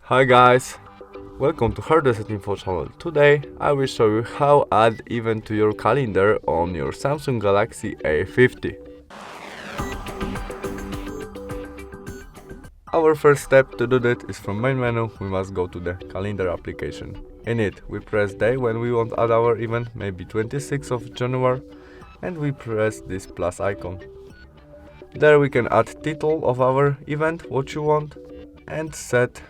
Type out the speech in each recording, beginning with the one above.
Hi guys, welcome to HardReset.Info channel. Today I will show you how add event to your calendar on your Samsung Galaxy A15. Our first step to do that is from main menu. We must go to the calendar application. In it we press day when we want to add our event, maybe 26th of January, and we press this plus icon. There we can add title of our event, what you want, and set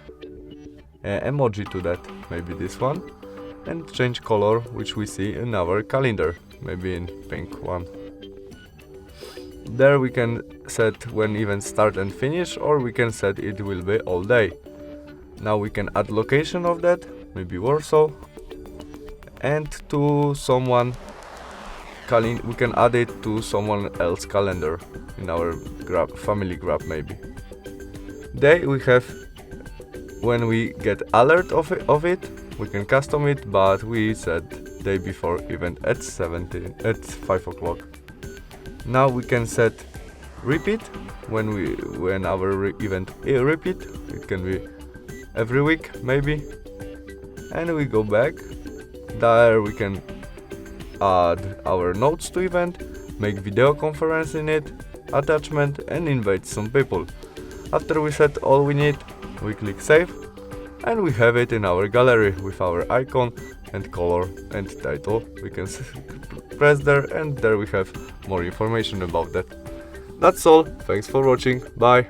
emoji to that, maybe this one, and change color which we see in our calendar, maybe in pink one. There we can set when events start and finish, or we can set it will be all day. Now we can add location of that, maybe Warsaw, and to someone we can add it to someone else calendar in our family grab maybe. Day we have when we get alert of it, we can custom it, but we set day before event at 5 o'clock. Now we can set repeat when our event repeat. It can be every week maybe, and we go back. There we can add our notes to event, make video conference in it, attachment, and invite some people. After we set all we need, we click save, and we have it in our gallery with our icon and color and title. We can press there, and there we have more information about that. That's all. Thanks for watching. Bye.